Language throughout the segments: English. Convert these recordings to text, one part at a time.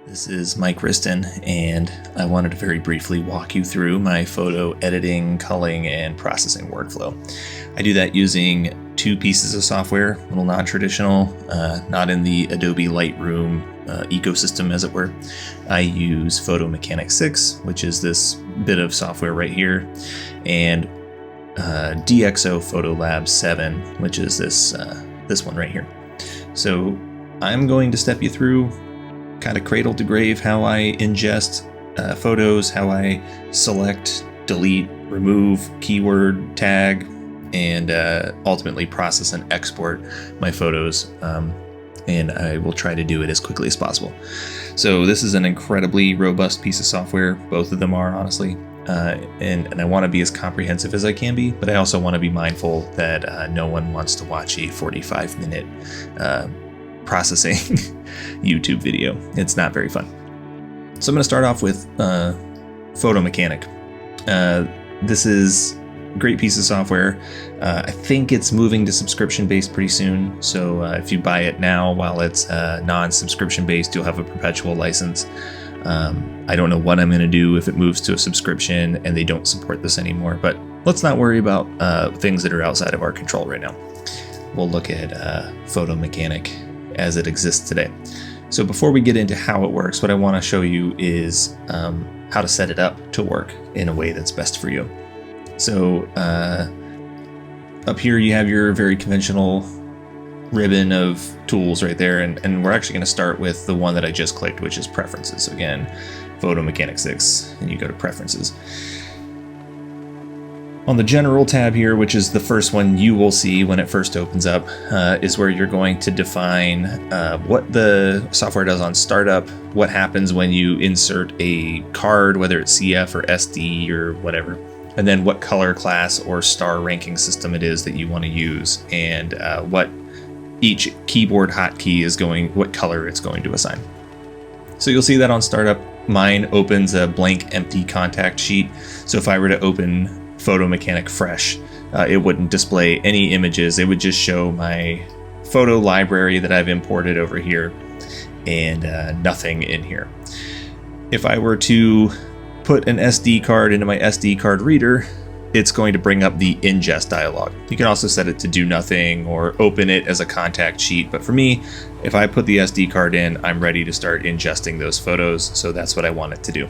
This is Mike Riston, and I wanted to very briefly walk you through my photo editing, culling, and processing workflow. I do that using two pieces of software, a little non-traditional, not in the Adobe Lightroom ecosystem, as it were. I use Photo Mechanics 6, which is this bit of software right here, and DxO Photolab 7, which is this one right here. So I'm going to step you through kind of cradle to grave how I ingest photos, how I select, delete, remove, keyword, tag, and ultimately process and export my photos. And I will try to do it as quickly as possible. So this is an incredibly robust piece of software. Both of them are, honestly. And I want to be as comprehensive as I can be, but I also want to be mindful that no one wants to watch a 45-minute processing YouTube video. It's not very fun. So I'm going to start off with Photo Mechanic. This is a great piece of software. I think it's moving to subscription based pretty soon. So if you buy it now while it's non-subscription based, you'll have a perpetual license. I don't know what I'm going to do if it moves to a subscription and they don't support this anymore, but let's not worry about things that are outside of our control right now. We'll look at Photo Mechanic as it exists today. So before we get into how it works, what I want to show you is how to set it up to work in a way that's best for you. So up here you have your very conventional ribbon of tools right there, and we're actually going to start with the one that I just clicked, which is Preferences. So again, Photo Mechanics 6, and you go to Preferences. On the General tab here, which is the first one you will see when it first opens up, is where you're going to define what the software does on startup, what happens when you insert a card, whether it's CF or SD or whatever, and then what color class or star ranking system it is that you want to use, and what each keyboard hotkey is what color it's going to assign. So you'll see that on startup, mine opens a blank empty contact sheet. So if I were to open Photo Mechanic fresh, it wouldn't display any images. It would just show my photo library that I've imported over here and nothing in here. If I were to put an SD card into my SD card reader, it's going to bring up the ingest dialog. You can also set it to do nothing or open it as a contact sheet. But for me, if I put the SD card in, I'm ready to start ingesting those photos. So that's what I want it to do.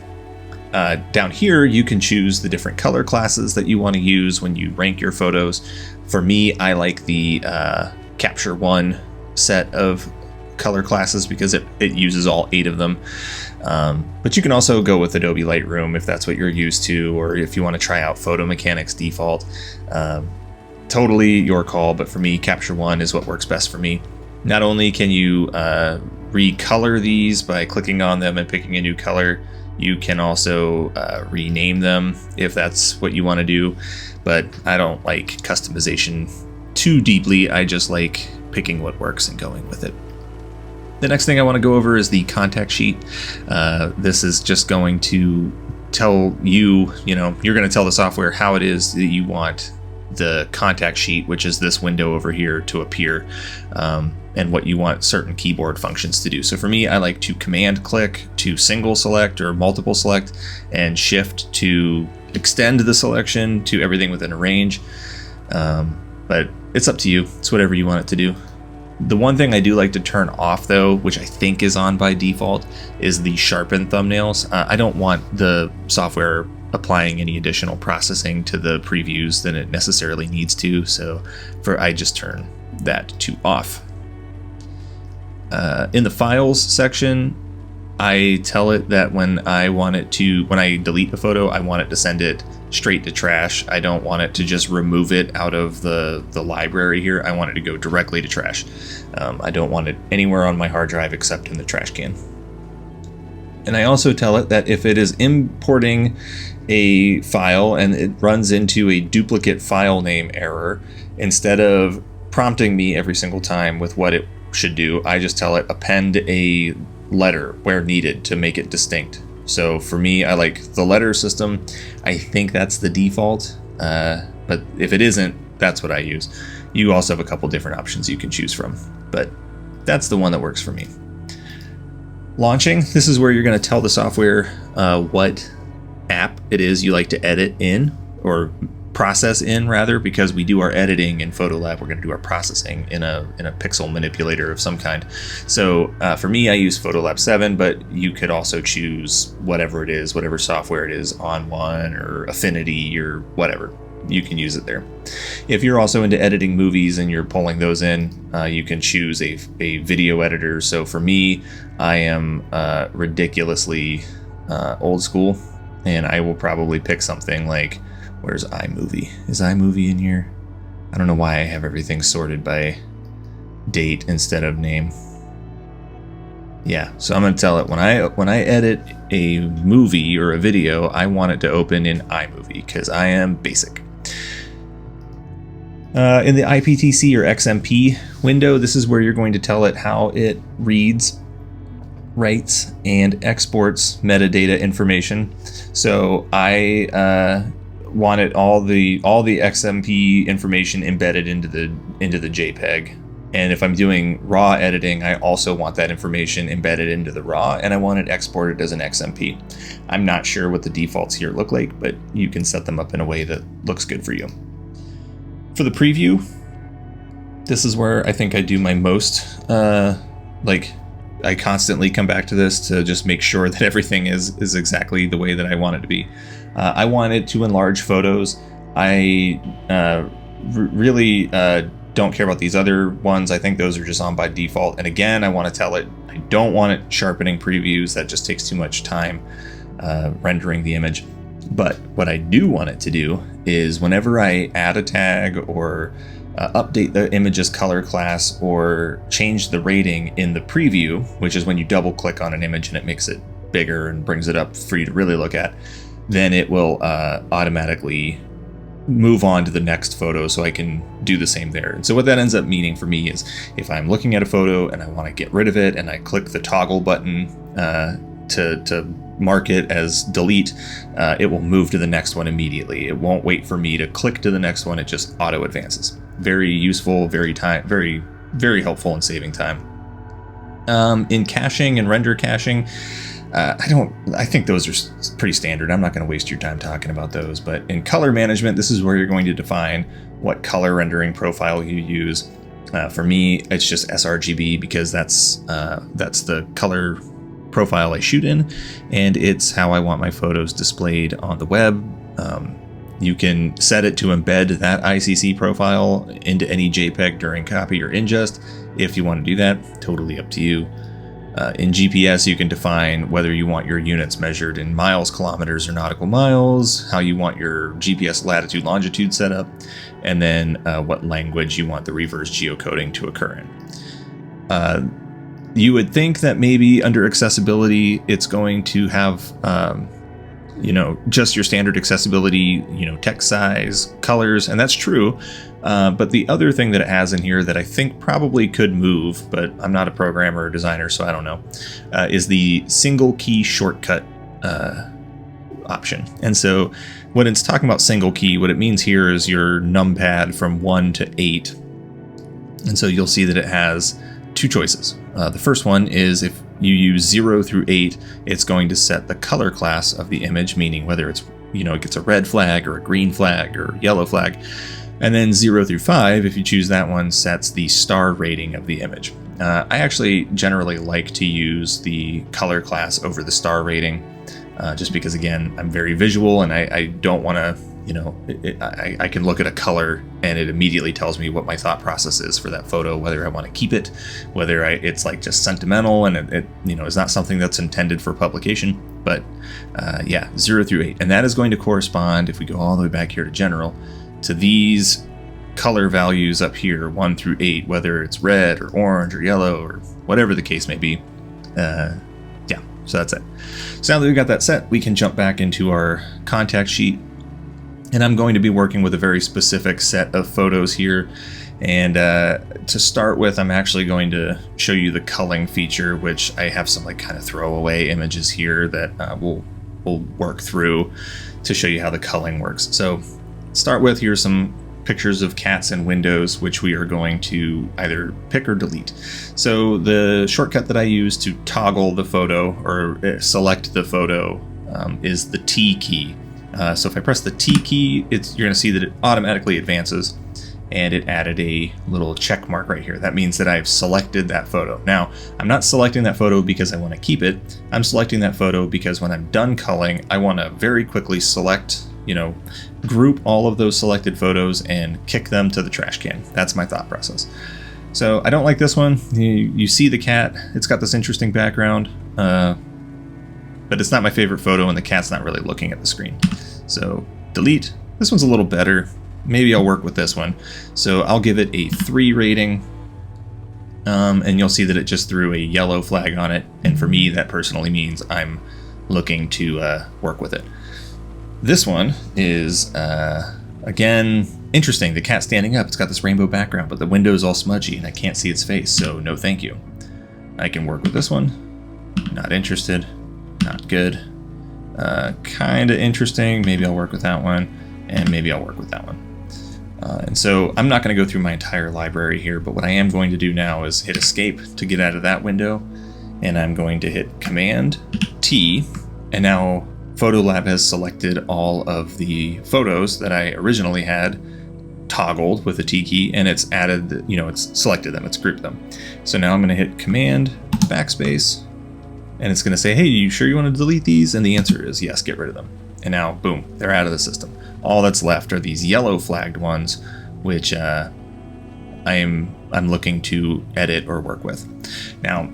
Down here, you can choose the different color classes that you want to use when you rank your photos. For me, I like the Capture One set of color classes because it uses all 8 of them. But you can also go with Adobe Lightroom if that's what you're used to, or if you want to try out Photo Mechanics default. Totally your call, but for me, Capture One is what works best for me. Not only can you recolor these by clicking on them and picking a new color, you can also rename them if that's what you want to do, but I don't like customization too deeply. I just like picking what works and going with it. The next thing I want to go over is the contact sheet. This is just going to tell you're going to tell the software how it is that you want the contact sheet, which is this window over here, to appear, and what you want certain keyboard functions to do. So for me, I like to command click to single select or multiple select, and shift to extend the selection to everything within a range. But it's up to you. It's whatever you want it to do. The one thing I do like to turn off, though, which I think is on by default, is the sharpen thumbnails. I don't want the software applying any additional processing to the previews than it necessarily needs to, so I just turn that to off. In the files section, I tell it that when I delete a photo, I want it to send it straight to trash. I don't want it to just remove it out of the library here. I want it to go directly to trash. I don't want it anywhere on my hard drive except in the trash can. And I also tell it that if it is importing a file and it runs into a duplicate file name error, instead of prompting me every single time with what it should do, I just tell it append a letter where needed to make it distinct. So for me, I like the letter system. I think that's the default, but if it isn't, that's what I use. You also have a couple different options you can choose from, but that's the one that works for me. Launching, this is where you're going to tell the software what app it is you like to edit in, or process in rather, because we do our editing in Photolab. We're going to do our processing in a pixel manipulator of some kind. So for me, I use Photolab 7, but you could also choose whatever it is, whatever software it is, On1 or Affinity or whatever. You can use it there. If you're also into editing movies and you're pulling those in, you can choose a video editor. So for me, I am ridiculously old school, and I will probably pick something like, where's iMovie? Is iMovie in here? I don't know why I have everything sorted by date instead of name. Yeah, so I'm going to tell it when I edit a movie or a video, I want it to open in iMovie because I am basic. In the IPTC or XMP window, this is where you're going to tell it how it reads, writes, and exports metadata information. So I wanted all the XMP information embedded into the JPEG. And if I'm doing RAW editing, I also want that information embedded into the RAW, and I want it exported as an XMP. I'm not sure what the defaults here look like, but you can set them up in a way that looks good for you. For the preview, this is where I think I do my most, I constantly come back to this to just make sure that everything is exactly the way that I want it to be. I want it to enlarge photos. I really don't care about these other ones. I think those are just on by default. And again, I want to tell it I don't want it sharpening previews. That just takes too much time rendering the image. But what I do want it to do is whenever I add a tag or update the image's color class or change the rating in the preview, which is when you double click on an image and it makes it bigger and brings it up for you to really look at, then it will automatically move on to the next photo, so I can do the same there. And so what that ends up meaning for me is if I'm looking at a photo and I want to get rid of it and I click the toggle button to mark it as delete, it will move to the next one immediately. It won't wait for me to click to the next one. It just auto advances. Very useful, very helpful in saving time. In caching and render caching, I think those are pretty standard. I'm not going to waste your time talking about those. But in color management, this is where you're going to define what color rendering profile you use. For me, it's just sRGB because that's the color profile I shoot in, and it's how I want my photos displayed on the web. You can set it to embed that ICC profile into any JPEG during copy or ingest. If you want to do that, totally up to you. In GPS, you can define whether you want your units measured in miles, kilometers, or nautical miles, how you want your GPS latitude, longitude set up, and then what language you want the reverse geocoding to occur in. You would think that maybe under accessibility, it's going to have, just your standard accessibility, text size, colors, and that's true. But the other thing that it has in here that I think probably could move, but I'm not a programmer or designer, so I don't know, is the single key shortcut option. And so when it's talking about single key, what it means here is your numpad from 1 to 8. And so you'll see that it has two choices. The first one is if you use 0 through 8, it's going to set the color class of the image, meaning whether it's, it gets a red flag or a green flag or yellow flag. And then 0 through 5, if you choose that one, sets the star rating of the image. I actually generally like to use the color class over the star rating, just because, again, I'm very visual and I don't want to, I can look at a color and it immediately tells me what my thought process is for that photo, whether I want to keep it, whether it's like just sentimental and it is not something that's intended for publication. But 0 through 8. And that is going to correspond, if we go all the way back here to general, to these color values up here, 1 through 8, whether it's red or orange or yellow or whatever the case may be. So that's it. So now that we've got that set, we can jump back into our contact sheet. And I'm going to be working with a very specific set of photos here. And to start with, I'm actually going to show you the culling feature, which I have some kind of throwaway images here that we'll work through to show you how the culling works. So start with, here's some pictures of cats and windows, which we are going to either pick or delete. So the shortcut that I use to toggle the photo or select the photo is the T key. So if I press the T key, you're going to see that it automatically advances, and it added a little check mark right here. That means that I've selected that photo. Now, I'm not selecting that photo because I want to keep it. I'm selecting that photo because when I'm done culling, I want to very quickly select, group all of those selected photos and kick them to the trash can. That's my thought process. So I don't like this one. You see the cat. It's got this interesting background, but it's not my favorite photo, and the cat's not really looking at the screen. So delete. This one's a little better. Maybe I'll work with this one. So I'll give it a 3 rating. And you'll see that it just threw a yellow flag on it. And for me, that personally means I'm looking to work with it. This one is, again, interesting. The cat standing up. It's got this rainbow background, but the window's all smudgy and I can't see its face. So no thank you. I can work with this one. Not interested. Not good. Kind of interesting. Maybe I'll work with that one, and maybe I'll work with that one. And so I'm not going to go through my entire library here, but what I am going to do now is hit escape to get out of that window, and I'm going to hit Command T, and now Photolab has selected all of the photos that I originally had toggled with the T key, and it's added, it's selected them, it's grouped them. So now I'm going to hit Command Backspace, and it's going to say, hey, you sure you want to delete these? And the answer is yes, get rid of them. And now, boom, they're out of the system. All that's left are these yellow flagged ones, which I'm looking to edit or work with. Now,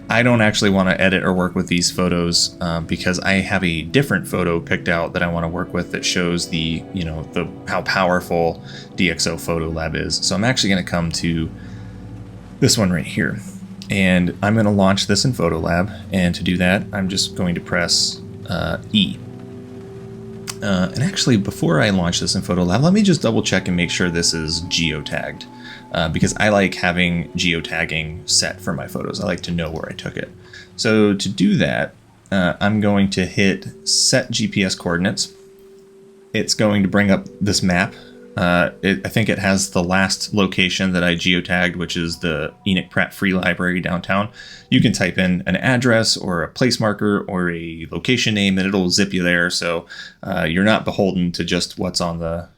I don't actually want to edit or work with these photos because I have a different photo picked out that I want to work with that shows the how powerful DxO Photolab is. So I'm actually going to come to this one right here. And I'm going to launch this in Photolab, and to do that, I'm just going to press E. And actually, before I launch this in Photolab, let me just double check and make sure this is geotagged, because I like having geotagging set for my photos. I like to know where I took it. So to do that, I'm going to hit Set GPS Coordinates. It's going to bring up this map. I think it has the last location that I geotagged, which is the Enoch Pratt Free Library downtown. You can type in an address or a place marker or a location name, and it'll zip you there. So you're not beholden to just what's on the,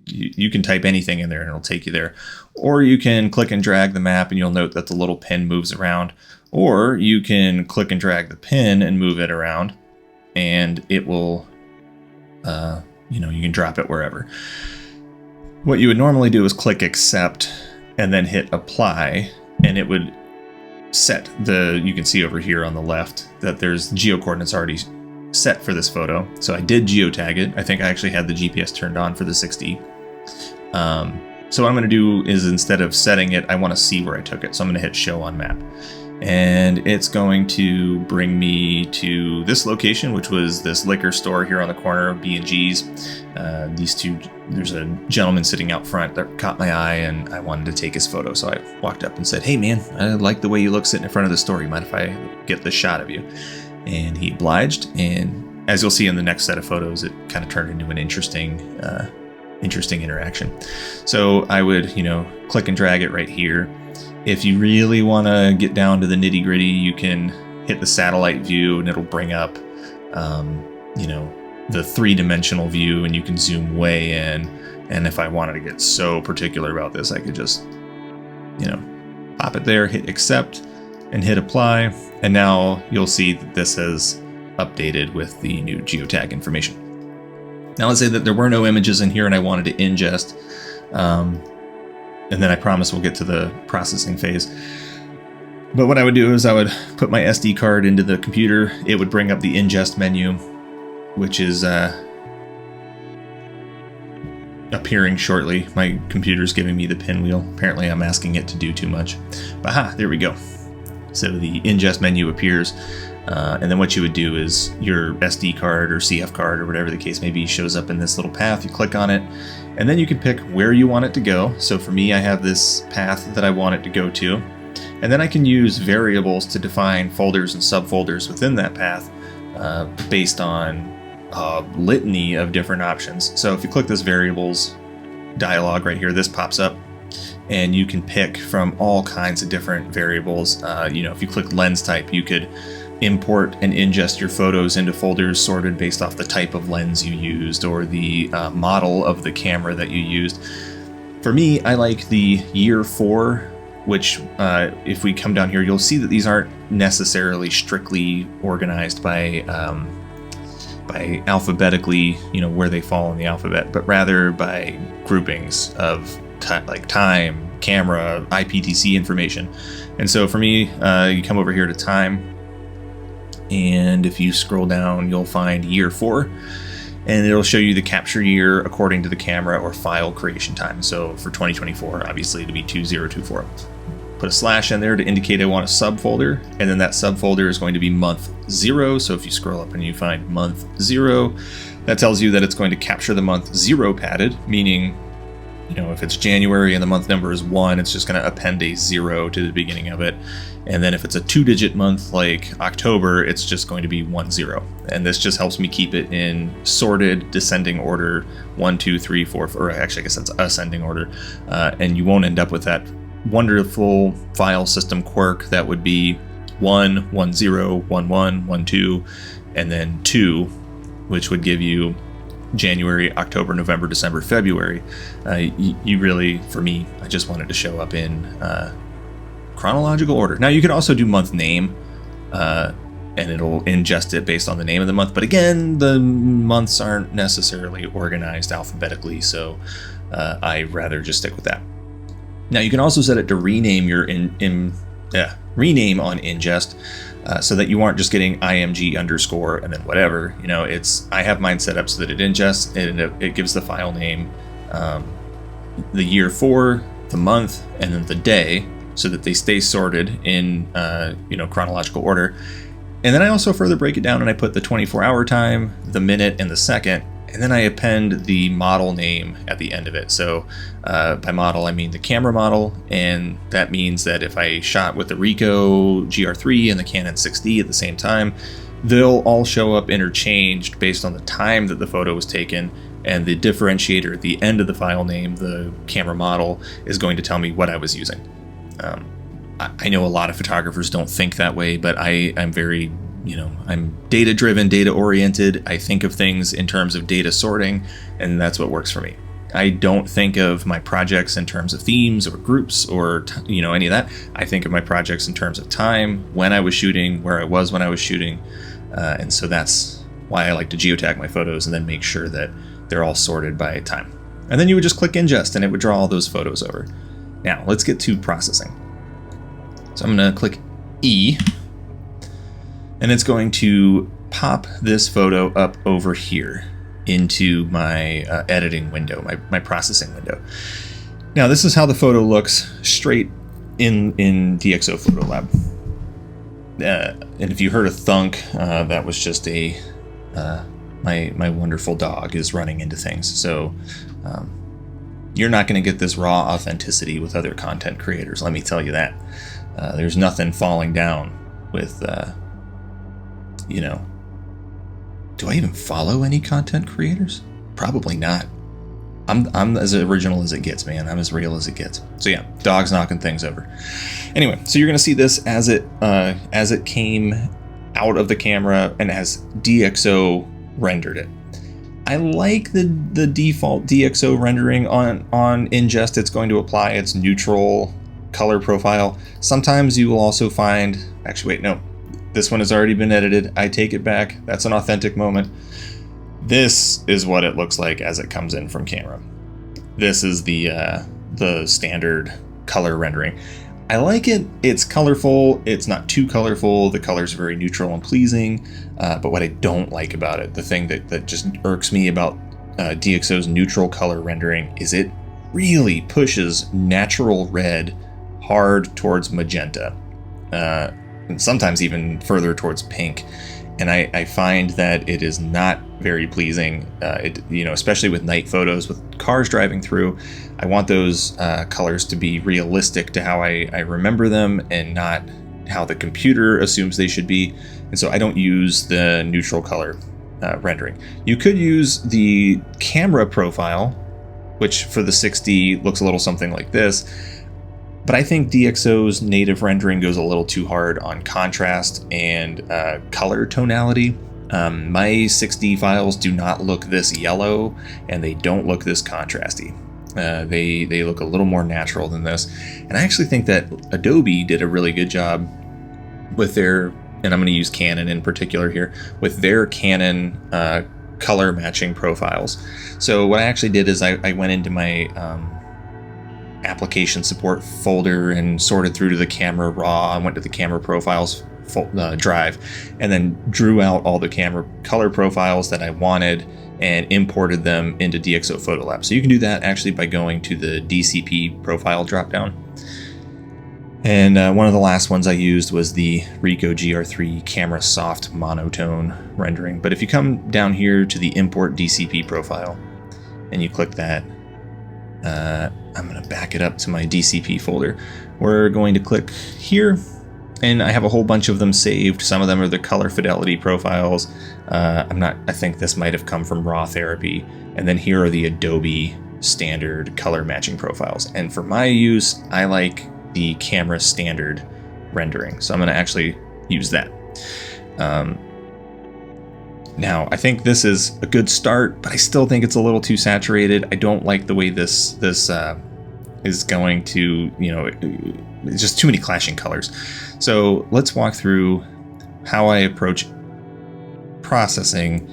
you can type anything in there and it'll take you there. Or you can click and drag the map, and you'll note that the little pin moves around. Or you can click and drag the pin and move it around, and it will, you can drop it wherever. What you would normally do is click accept and then hit apply, and it would set you can see over here on the left that there's geocoordinates already set for this photo. So I did geotag it. I think I actually had the GPS turned on for the 6D. So what I'm going to do is, instead of setting it, I want to see where I took it. So I'm going to hit show on map. And it's going to bring me to this location, which was this liquor store here on the corner of B&G's. These two, there's a gentleman sitting out front that caught my eye, and I wanted to take his photo. So I walked up and said, hey man, I like the way you look sitting in front of the store. You mind if I get this shot of you? And he obliged. And as you'll see in the next set of photos, it kind of turned into an interesting interaction. So I would, click and drag it right here. If you really want to get down to the nitty gritty, you can hit the satellite view, and it'll bring up, the 3-dimensional view, and you can zoom way in. And if I wanted to get so particular about this, I could just, pop it there, hit accept, and hit apply. And now you'll see that this has updated with the new geotag information. Now let's say that there were no images in here and I wanted to ingest. And then I promise we'll get to the processing phase. But what I would do is I would put my SD card into the computer. It would bring up the ingest menu, which is appearing shortly. My computer's giving me the pinwheel. Apparently I'm asking it to do too much. But there we go. So the ingest menu appears. And then what you would do is your SD card or CF card or whatever the case may be shows up in this little path. You click on it, and then you can pick where you want it to go. So for me, I have this path that I want it to go to. And then I can use variables to define folders and subfolders within that path based on a litany of different options. So if you click this variables dialog right here, this pops up, and you can pick from all kinds of different variables. If you click lens type, you could import and ingest your photos into folders sorted based off the type of lens you used or the model of the camera that you used. For me, I like the year 4, which if we come down here, you'll see that these aren't necessarily strictly organized by alphabetically, where they fall in the alphabet, but rather by groupings of like time, camera, IPTC information. And so for me, you come over here to time, and if you scroll down, you'll find year 4, and it'll show you the capture year according to the camera or file creation time. So for 2024, obviously it'll be 2024. Put a slash in there to indicate I want a subfolder, and then that subfolder is going to be month 0. So if you scroll up and you find month 0, that tells you that it's going to capture the month 0 padded, meaning, if it's January and the month number is 1, it's just going to append a 0 to the beginning of it. And then if it's a 2-digit month like October, it's just going to be 10. And this just helps me keep it in sorted descending order, 1, 2, 3, 4, or actually I guess that's ascending order. And you won't end up with that wonderful file system quirk that would be 1, 1, 0, 1, 1, 1, 2, and then 2, which would give you January, October, November, December, February. You really, for me, I just wanted to show up in chronological order. Now you can also do month name, and it'll ingest it based on the name of the month. But again, the months aren't necessarily organized alphabetically, so I'd rather just stick with that. Now you can also set it to rename your rename on ingest, so that you aren't just getting IMG underscore and then whatever. I have mine set up so that it ingests and it gives the file name, the year 4, the month, and then the day, so that they stay sorted in chronological order. And then I also further break it down and I put the 24-hour time, the minute, and the second, and then I append the model name at the end of it. So by model, I mean the camera model, and that means that if I shot with the Ricoh GR3 and the Canon 6D at the same time, they'll all show up interchanged based on the time that the photo was taken, and the differentiator at the end of the file name, the camera model, is going to tell me what I was using. I know a lot of photographers don't think that way, but I'm very, I'm data-driven, data-oriented. I think of things in terms of data sorting, and that's what works for me. I don't think of my projects in terms of themes or groups or, any of that. I think of my projects in terms of time, when I was shooting, where I was when I was shooting. And so that's why I like to geotag my photos and then make sure that they're all sorted by time. And then you would just click ingest and it would draw all those photos over. Now let's get to processing. So I'm going to click E, and it's going to pop this photo up over here into my editing window, my processing window. Now this is how the photo looks straight in DxO Photo Lab. And if you heard a thunk, that was just my wonderful dog is running into things. So you're not going to get this raw authenticity with other content creators, let me tell you that. There's nothing falling down with, do I even follow any content creators? Probably not. I'm as original as it gets, man. I'm as real as it gets. So yeah, dogs knocking things over. Anyway, so you're gonna see this as it came out of the camera and as DxO rendered it. I like the default DxO rendering on ingest. It's going to apply its neutral color profile. Sometimes you will also find, actually wait, no, this one has already been edited. I take it back. That's an authentic moment. This is what it looks like as it comes in from camera. This is the standard color rendering. I like it. It's colorful. It's not too colorful. The colors are very neutral and pleasing. But what I don't like about it, the thing that just irks me about DxO's neutral color rendering, is it really pushes natural red hard towards magenta, and sometimes even further towards pink. And I find that it is not very pleasing, especially with night photos with cars driving through. I want those colors to be realistic to how I remember them and not how the computer assumes they should be. And so I don't use the neutral color rendering. You could use the camera profile which for the 60 looks a little something like this. But I think DxO's native rendering goes a little too hard on contrast and color tonality. My 6D files do not look this yellow, and they don't look this contrasty. They look a little more natural than this. And I actually think that Adobe did a really good job with their, and I'm going to use Canon in particular here, with their Canon color matching profiles. So what I actually did is I went into my application support folder and sorted through to the camera raw. I went to the camera profiles drive and then drew out all the camera color profiles that I wanted and imported them into DxO Photolab. So you can do that actually by going to the DCP profile dropdown. And one of the last ones I used was the Ricoh GR3 Camera Soft Monotone rendering. But if you come down here to the Import DCP profile and you click that, I'm going to back it up to my DCP folder. We're going to click here, and I have a whole bunch of them saved. Some of them are the color fidelity profiles. I think this might have come from Raw Therapy. And then here are the Adobe standard color matching profiles. And for my use, I like the camera standard rendering. So I'm going to actually use that. Now, I think this is a good start, but I still think it's a little too saturated. I don't like the way this is going to, it's just too many clashing colors. So let's walk through how I approach processing.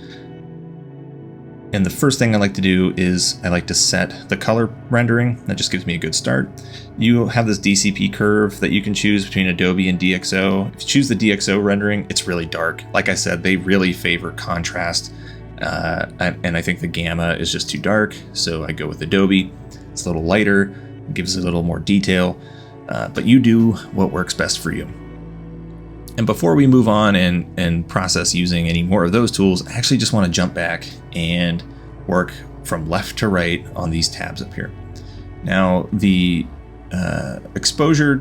And the first thing I like to do is I like to set the color rendering. That just gives me a good start. You have this DCP curve that you can choose between Adobe and DxO. If you choose the DxO rendering, it's really dark. Like I said, they really favor contrast. And I think the gamma is just too dark. So I go with Adobe. It's a little lighter, gives it a little more detail. But you do what works best for you. And before we move on and process using any more of those tools, I actually just want to jump back and work from left to right on these tabs up here. Now, the exposure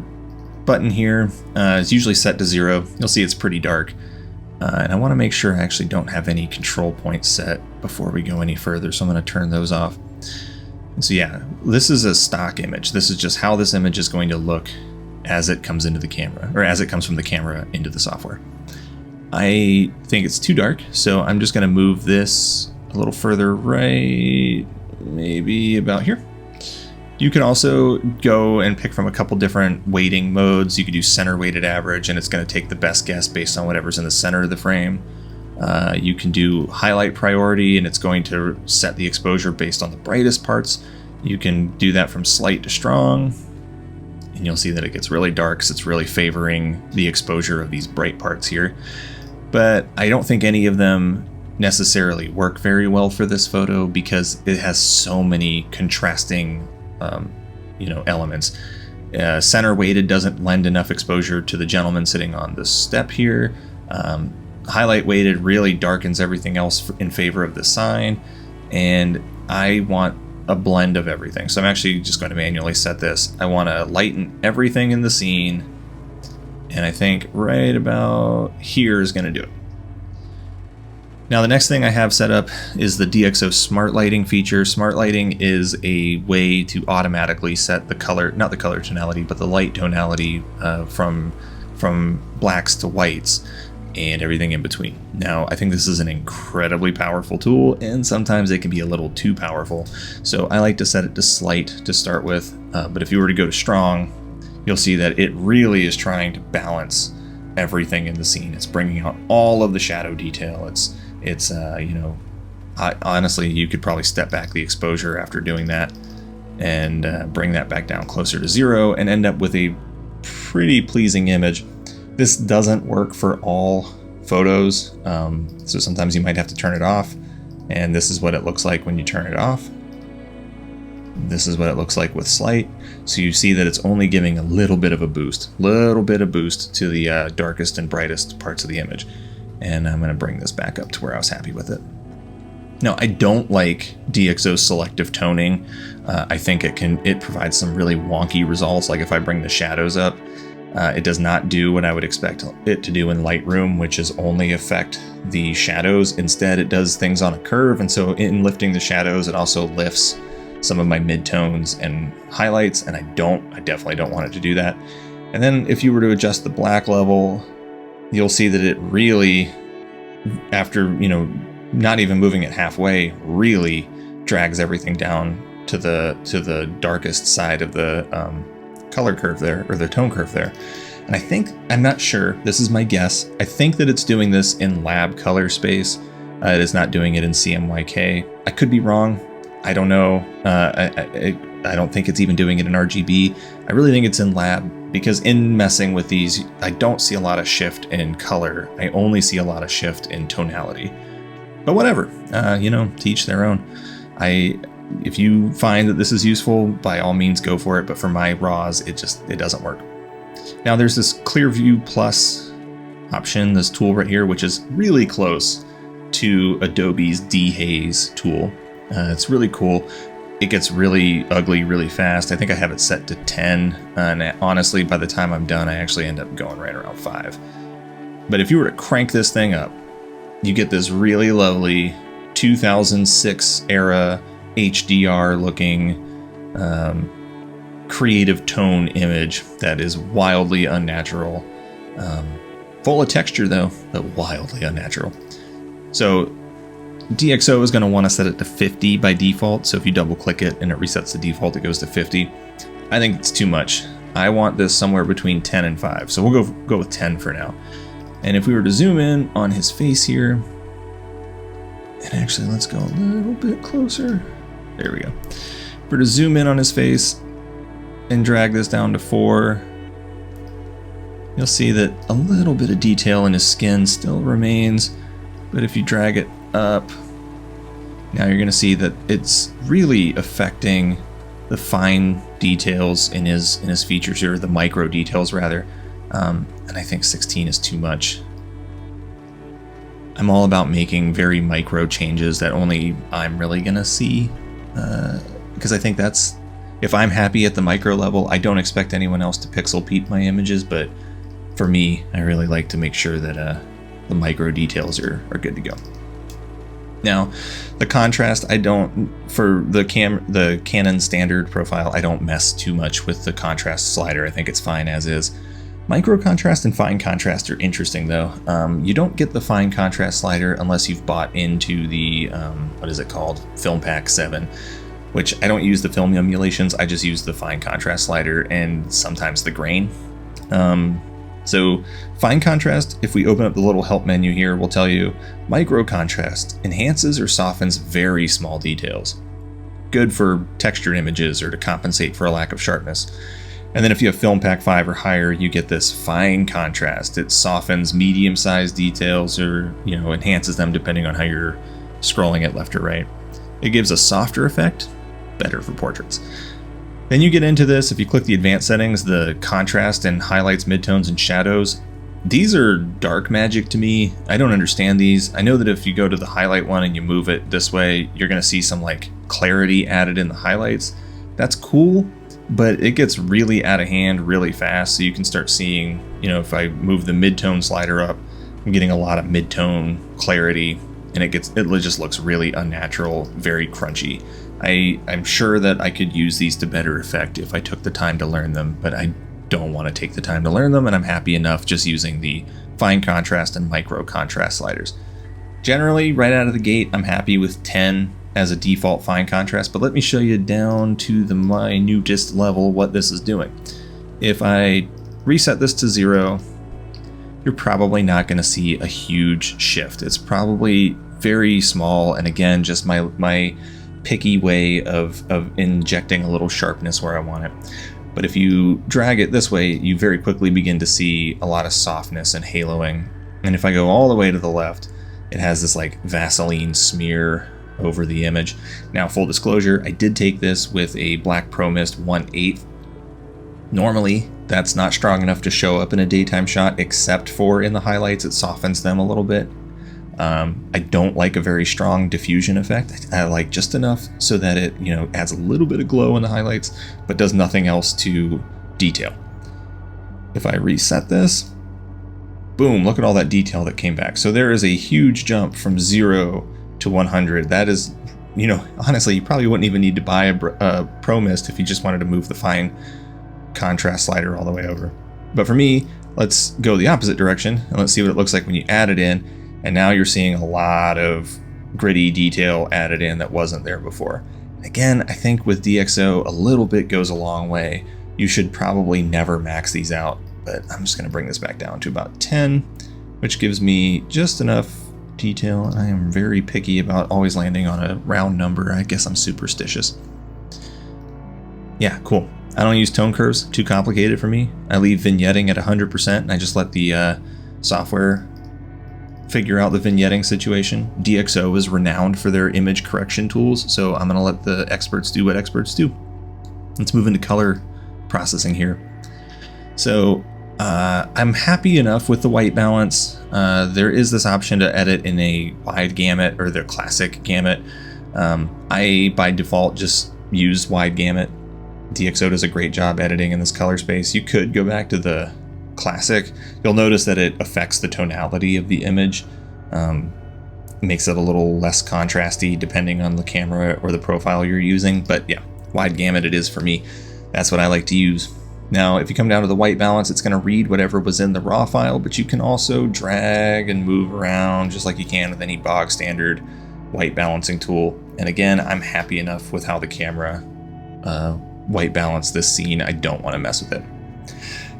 button here is usually set to 0. You'll see it's pretty dark. And I want to make sure I actually don't have any control points set before we go any further. So I'm going to turn those off. And so yeah, this is a stock image. This is just how this image is going to look as it comes into the camera, or as it comes from the camera into the software. I think it's too dark, so I'm just going to move this a little further right, maybe about here. You can also go and pick from a couple different weighting modes. You could do center weighted average, and it's going to take the best guess based on whatever's in the center of the frame. You can do highlight priority, and it's going to set the exposure based on the brightest parts. You can do that from slight to strong, and you'll see that it gets really dark, so it's really favoring the exposure of these bright parts here. But I don't think any of them necessarily work very well for this photo because it has so many contrasting elements. Center weighted doesn't lend enough exposure to the gentleman sitting on the step here. Highlight weighted really darkens everything else in favor of the sign, and I want a blend of everything. So I'm actually just going to manually set this. I want to lighten everything in the scene, and I think right about here is going to do it. Now the next thing I have set up is the DxO Smart Lighting feature. Smart Lighting is a way to automatically set the color, not the color tonality, but the light tonality from blacks to whites and everything in between. Now, I think this is an incredibly powerful tool, and sometimes it can be a little too powerful. So I like to set it to slight to start with, but if you were to go to strong, you'll see that it really is trying to balance everything in the scene. It's bringing out all of the shadow detail. Honestly, you could probably step back the exposure after doing that and bring that back down closer to 0 and end up with a pretty pleasing image. This doesn't work for all photos, so sometimes you might have to turn it off, and this is what it looks like when you turn it off. This is what it looks like with slight, so you see that it's only giving a little bit of a boost to the darkest and brightest parts of the image. And I'm going to bring this back up to where I was happy with it. Now, I don't like DxO's selective toning. I think it provides some really wonky results. Like if I bring the shadows up, it does not do what I would expect it to do in Lightroom, which is only affect the shadows. Instead, it does things on a curve, and so in lifting the shadows, it also lifts some of my midtones and highlights, and I definitely don't want it to do that. And then if you were to adjust the black level, you'll see that it really, after, not even moving it halfway, really drags everything down to the darkest side of the color curve there, or the tone curve there. And I'm not sure, this is my guess, I think that it's doing this in lab color space. It is not doing it in CMYK. I could be wrong. I don't know. I don't think it's even doing it in RGB. I really think it's in lab, because in messing with these, I don't see a lot of shift in color. I only see a lot of shift in tonality. But whatever, to each their own. If you find that this is useful, by all means go for it. But for my RAWs, it doesn't work. Now there's this Clearview Plus option, this tool right here, which is really close to Adobe's Dehaze tool. It's really cool. It gets really ugly really fast. I think I have it set to 10, and honestly, by the time I'm done, I actually end up going right around 5. But if you were to crank this thing up, you get this really lovely 2006 era HDR looking creative tone image that is wildly unnatural. Full of texture though, but wildly unnatural. So DxO is going to want to set it to 50 by default. So if you double click it and it resets the default, it goes to 50. I think it's too much. I want this somewhere between 10 and 5. So we'll go with 10 for now. And if we were to zoom in on his face here, and actually let's go a little bit closer. There we go. If we were to zoom in on his face and drag this down to 4, you'll see that a little bit of detail in his skin still remains. But if you drag it up, now you're going to see that it's really affecting the fine details in his features here, the micro details rather. And I think 16 is too much. I'm all about making very micro changes that only I'm really going to see, because I think that's, if I'm happy at the micro level, I don't expect anyone else to pixel peep my images, but for me, I really like to make sure that the micro details are good to go. Now, the contrast, for the Canon standard profile, I don't mess too much with the contrast slider. I think it's fine as is. Micro contrast and fine contrast are interesting though. You don't get the fine contrast slider unless you've bought into the, what is it called? Film Pack 7, which I don't use the film emulations. I just use the fine contrast slider and sometimes the grain. So fine contrast, if we open up the little help menu here, will tell you micro contrast enhances or softens very small details. Good for textured images or to compensate for a lack of sharpness. And then if you have Film Pack 5 or higher, you get this fine contrast. It softens medium-sized details or, enhances them depending on how you're scrolling it left or right. It gives a softer effect, better for portraits. Then you get into this, if you click the advanced settings, the contrast and highlights, midtones, and shadows. These are dark magic to me. I don't understand these. I know that if you go to the highlight one and you move it this way, you're going to see some clarity added in the highlights. That's cool, but it gets really out of hand really fast. So you can start seeing, if I move the midtone slider up, I'm getting a lot of midtone clarity, and it just looks really unnatural, very crunchy. I'm sure that I could use these to better effect if I took the time to learn them, but I don't want to take the time to learn them, and I'm happy enough just using the fine contrast and micro contrast sliders. Generally, right out of the gate, I'm happy with 10 as a default fine contrast, but let me show you down to the minutest level what this is doing. If I reset this to 0, you're probably not going to see a huge shift. It's probably very small, and again, just my picky way of injecting a little sharpness where I want it. But if you drag it this way, you very quickly begin to see a lot of softness and haloing. And if I go all the way to the left, it has this Vaseline smear over the image. Now, full disclosure, I did take this with a Black Pro Mist 1/8. Normally, that's not strong enough to show up in a daytime shot, except for in the highlights, it softens them a little bit. I don't like a very strong diffusion effect. I like just enough so that it, adds a little bit of glow in the highlights, but does nothing else to detail. If I reset this, boom, look at all that detail that came back. So there is a huge jump from 0 to 100. That is honestly, you probably wouldn't even need to buy a Pro Mist if you just wanted to move the fine contrast slider all the way over. But for me, let's go the opposite direction and let's see what it looks like when you add it in. And now you're seeing a lot of gritty detail added in that wasn't there before. Again, I think with DxO, a little bit goes a long way. You should probably never max these out, but I'm just going to bring this back down to about 10, which gives me just enough detail. I am very picky about always landing on a round number. I guess I'm superstitious. Yeah, cool. I don't use tone curves, too complicated for me. I leave vignetting at 100% and I just let the software figure out the vignetting situation. DxO is renowned for their image correction tools, so I'm gonna let the experts do what experts do. Let's move into color processing here. So I'm happy enough with the white balance. There is this option to edit in a wide gamut or the classic gamut. I by default just use wide gamut. DxO does a great job editing in this color space. You could go back to the classic. You'll notice that it affects the tonality of the image. Makes it a little less contrasty depending on the camera or the profile you're using. But yeah, wide gamut it is for me. That's what I like to use. Now, if you come down to the white balance, it's going to read whatever was in the raw file, but you can also drag and move around just like you can with any bog standard white balancing tool. And again, I'm happy enough with how the camera white balance this scene. I don't want to mess with it.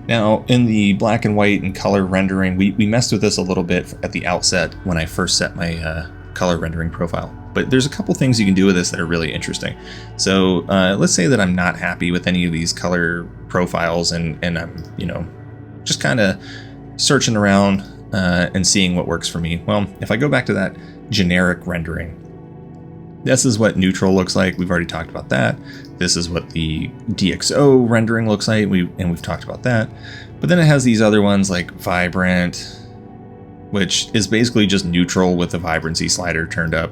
Now, in the black and white and color rendering, we messed with this a little bit at the outset when I first set my color rendering profile. But there's a couple things you can do with this that are really interesting. So let's say that I'm not happy with any of these color profiles and I'm, just kind of searching around and seeing what works for me. Well, if I go back to that generic rendering, this is what neutral looks like. We've already talked about that. This is what the DxO rendering looks like. We've talked about that. But then it has these other ones like vibrant, which is basically just neutral with the vibrancy slider turned up.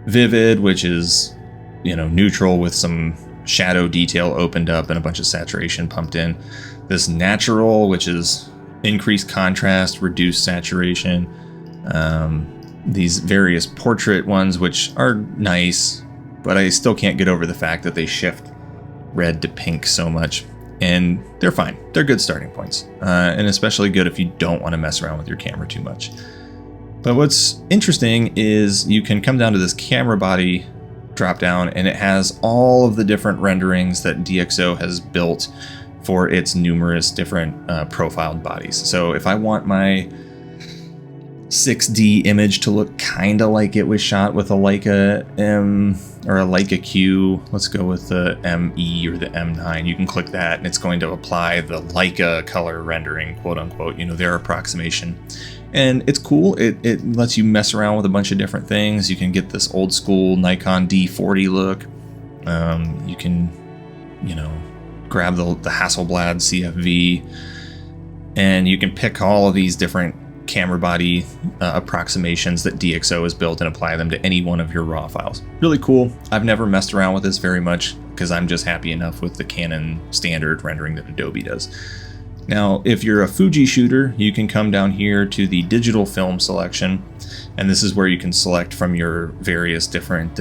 Vivid, which is, neutral with some shadow detail opened up and a bunch of saturation pumped in. This natural, which is increased contrast, reduced saturation. These various portrait ones, which are nice, but I still can't get over the fact that they shift red to pink so much. And they're fine. They're good starting points. And especially good if you don't want to mess around with your camera too much. But what's interesting is you can come down to this camera body drop down and it has all of the different renderings that DxO has built for its numerous different profiled bodies. So if I want my 6D image to look kind of like it was shot with a Leica M or a Leica Q, let's go with the ME or the M9. You can click that and it's going to apply the Leica color rendering, quote unquote, their approximation. And it's cool. It lets you mess around with a bunch of different things. You can get this old school Nikon D40 look. You can, grab the Hasselblad CFV, and you can pick all of these different camera body approximations that DxO has built and apply them to any one of your raw files. Really cool. I've never messed around with this very much because I'm just happy enough with the Canon standard rendering that Adobe does. Now, if you're a Fuji shooter, you can come down here to the digital film selection, and this is where you can select from your various different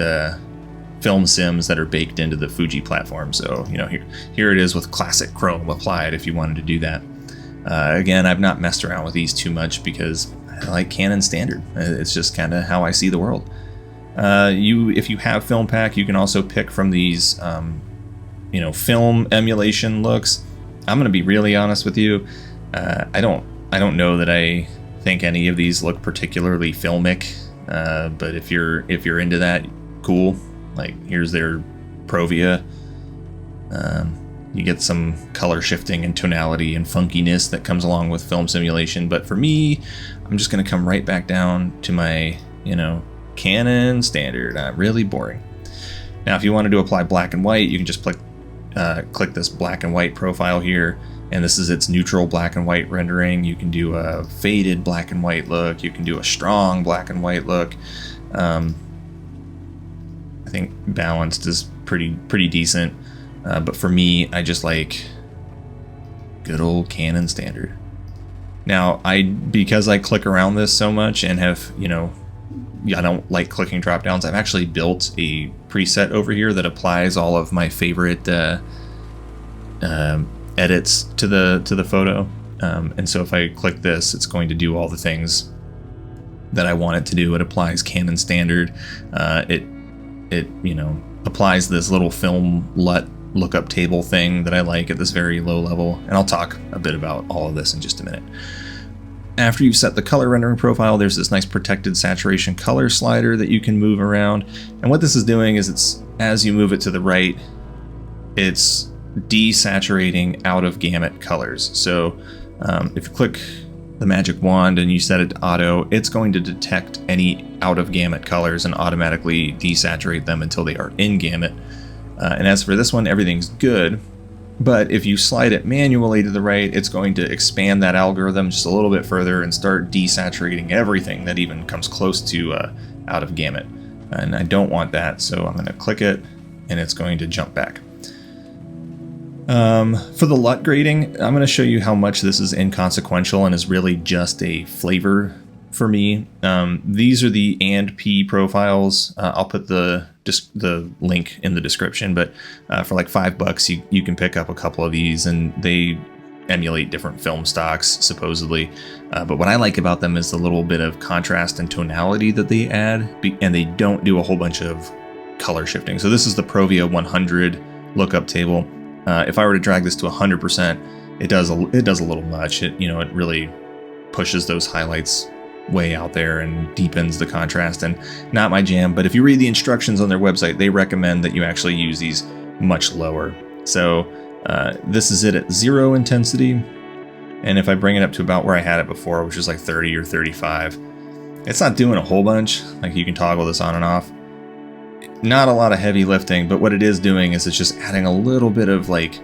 film sims that are baked into the Fuji platform. So, here it is with classic Chrome applied if you wanted to do that. Again, I've not messed around with these too much because I like Canon standard. It's just kind of how I see the world. If you have Film Pack, you can also pick from these, film emulation looks. I'm going to be really honest with you. I don't know that I think any of these look particularly filmic. But if you're into that, cool. Like here's their Provia. You get some color shifting and tonality and funkiness that comes along with film simulation. But for me, I'm just going to come right back down to my, Canon standard. Really boring. Now, if you wanted to apply black and white, you can just click this black and white profile here. And this is its neutral black and white rendering. You can do a faded black and white look. You can do a strong black and white look. I think balanced is pretty decent. But for me, I just like good old Canon standard. Now, because I click around this so much and have, I don't like clicking drop downs. I've actually built a preset over here that applies all of my favorite edits to the photo. And so if I click this, it's going to do all the things that I want it to do. It applies Canon standard. It applies this little film LUT lookup table thing that I like at this very low level. And I'll talk a bit about all of this in just a minute. After you've set the color rendering profile, there's this nice protected saturation color slider that you can move around. And what this is doing is it's, as you move it to the right, it's desaturating out of gamut colors. So if you click the magic wand and you set it to auto, it's going to detect any out of gamut colors and automatically desaturate them until they are in gamut. And as for this one, everything's good. But if you slide it manually to the right, it's going to expand that algorithm just a little bit further and start desaturating everything that even comes close to out of gamut. And I don't want that, so I'm going to click it and it's going to jump back. For the LUT grading, I'm going to show you how much this is inconsequential and is really just a flavor for me. These are the &P profiles. I'll put the link in the description, but for like $5 you can pick up a couple of these, and they emulate different film stocks supposedly. But what I like about them is the little bit of contrast and tonality that they add, and they don't do a whole bunch of color shifting. So this is the Provia 100 lookup table. If I were to drag this to 100%, it does a little much. It really pushes those highlights way out there and deepens the contrast, and not my jam. But if you read the instructions on their website, they recommend that you actually use these much lower. So this is it at 0 intensity, and if I bring it up to about where I had it before, which is like 30 or 35, it's not doing a whole bunch. Like, you can toggle this on and off. Not a lot of heavy lifting, but what it is doing is it's just adding a little bit of like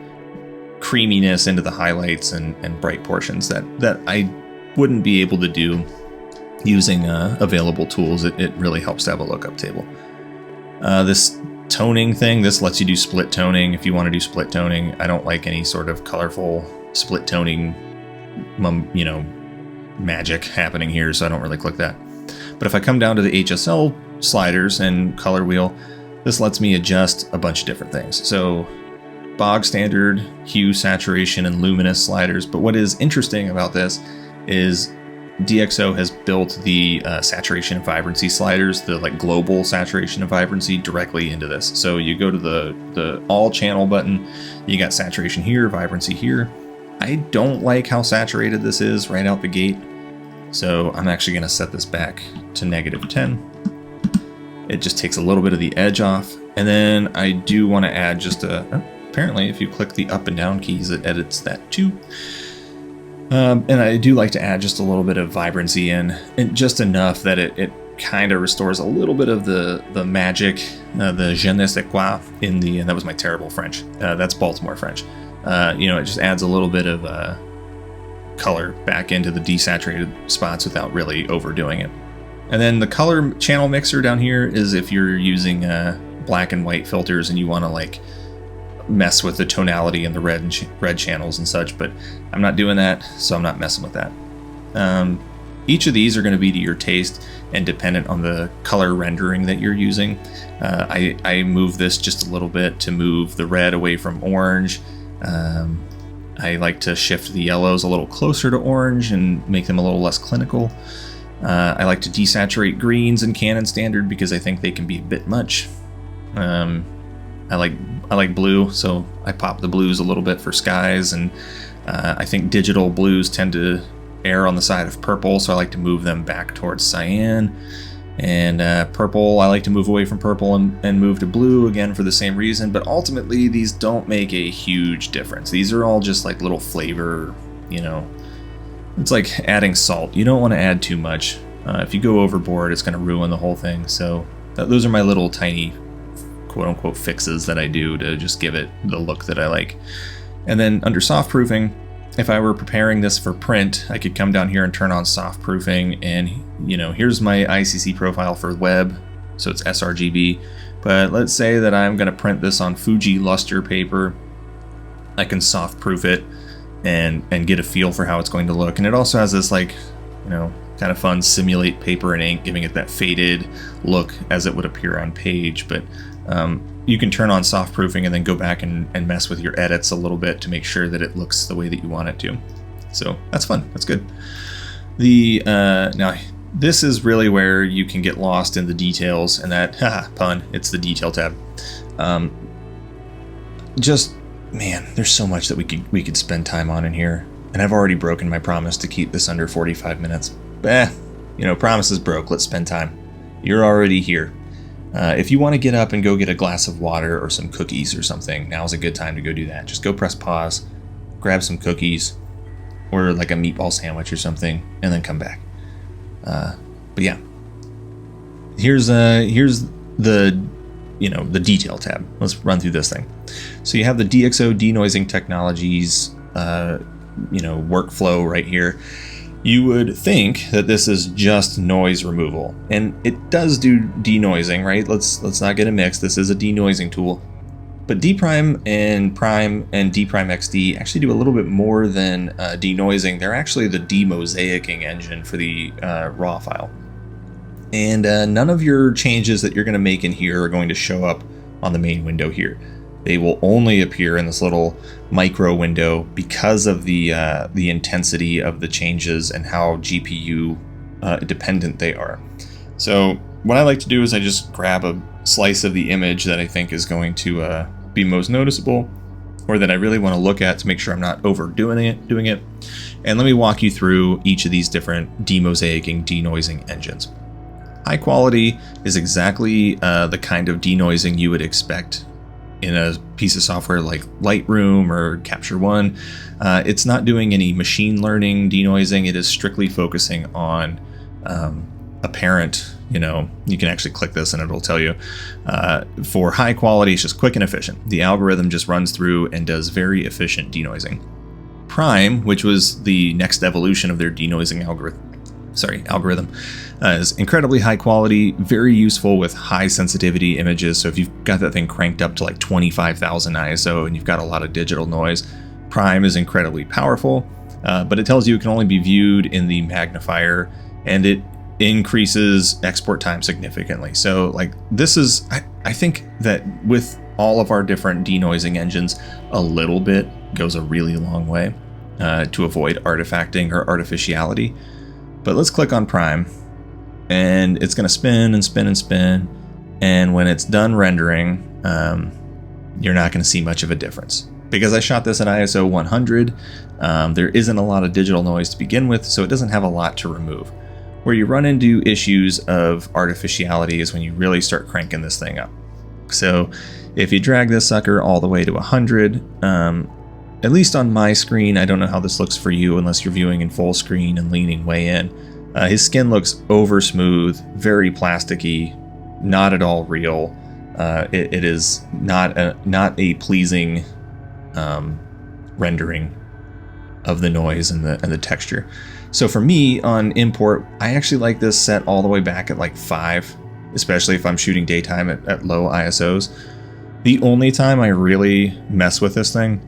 creaminess into the highlights and bright portions that I wouldn't be able to do using available tools. It really helps to have a lookup table. This toning thing, this lets you do split toning if you want to do split toning. I don't like any sort of colorful split toning magic happening here, so I don't really click that. But if I come down to the HSL sliders and color wheel, this lets me adjust a bunch of different things. So bog standard, hue, saturation, and luminous sliders. But what is interesting about this is DxO has built the saturation and vibrancy sliders, the like global saturation and vibrancy, directly into this. So you go to the all channel button, you got saturation here, vibrancy here. I don't like how saturated this is right out the gate, so I'm actually going to set this back to -10. It just takes a little bit of the edge off, and then I do want to add just apparently if you click the up and down keys, it edits that too. And I do like to add just a little bit of vibrancy in, and just enough that it kind of restores a little bit of the magic, the je ne sais quoi in the, and that was my terrible French. That's Baltimore French. It just adds a little bit of color back into the desaturated spots without really overdoing it. And then the color channel mixer down here is if you're using black and white filters and you want to like mess with the tonality and the red channels and such, but I'm not doing that, so I'm not messing with that. Each of these are going to be to your taste and dependent on the color rendering that you're using. I move this just a little bit to move the red away from orange. I like to shift the yellows a little closer to orange and make them a little less clinical. I like to desaturate greens in Canon standard because I think they can be a bit much. I like blue, so I pop the blues a little bit for skies, and I think digital blues tend to err on the side of purple, so I like to move them back towards cyan. And purple, I like to move away from purple and move to blue again for the same reason, but ultimately these don't make a huge difference. These are all just like little flavor, it's like adding salt. You don't want to add too much. If you go overboard, it's going to ruin the whole thing. So those are my little tiny quote-unquote fixes that I do to just give it the look that I like. And then under soft proofing, if I were preparing this for print, I could come down here and turn on soft proofing, and here's my ICC profile for web, so it's sRGB. But let's say that I'm going to print this on Fuji luster paper. I can soft proof it and get a feel for how it's going to look. And it also has this kind of fun, simulate paper and ink, giving it that faded look as it would appear on page. But you can turn on soft proofing and then go back and mess with your edits a little bit to make sure that it looks the way that you want it to. So that's fun. That's good. Now this is really where you can get lost in the details, and that, pun, it's the detail tab. Man, there's so much that we could spend time on in here, and I've already broken my promise to keep this under 45 minutes. Promise is broke. Let's spend time. You're already here. If you want to get up and go get a glass of water or some cookies or something, now's a good time to go do that. Just go press pause, grab some cookies, or like a meatball sandwich or something, and then come back. But yeah, here's the detail tab. Let's run through this thing. So you have the DxO denoising technologies, workflow right here. You would think that this is just noise removal, and it does do denoising, right? Let's not get it mixed. This is a denoising tool, but dprime and prime and dprime XD actually do a little bit more than denoising. They're actually the demosaicing engine for the raw file. And none of your changes that you're going to make in here are going to show up on the main window here. They will only appear in this little micro window because of the intensity of the changes and how GPU dependent they are. So what I like to do is I just grab a slice of the image that I think is going to be most noticeable, or that I really want to look at to make sure I'm not overdoing it. And let me walk you through each of these different demosaicing, denoising engines. High quality is exactly the kind of denoising you would expect in a piece of software like Lightroom or Capture One. It's not doing any machine learning denoising. It is strictly focusing on apparent, you can actually click this and it'll tell you. For high quality, it's just quick and efficient. The algorithm just runs through and does very efficient denoising. Prime, which was the next evolution of their denoising algorithm, is incredibly high quality, very useful with high sensitivity images. So if you've got that thing cranked up to like 25,000 ISO and you've got a lot of digital noise, Prime is incredibly powerful, but it tells you it can only be viewed in the magnifier, and it increases export time significantly. So like this is, I think that with all of our different denoising engines, a little bit goes a really long way to avoid artifacting or artificiality. But let's click on Prime, and it's going to spin and spin and spin. And when it's done rendering, you're not going to see much of a difference. Because I shot this at ISO 100, there isn't a lot of digital noise to begin with, so it doesn't have a lot to remove. Where you run into issues of artificiality is when you really start cranking this thing up. So if you drag this sucker all the way to 100, at least on my screen, I don't know how this looks for you unless you're viewing in full screen and leaning way in. His skin looks over smooth, very plasticky, not at all real. It is not a pleasing rendering of the noise and the texture. So for me on import, I actually like this set all the way back at like 5, especially if I'm shooting daytime at low ISOs. The only time I really mess with this thing,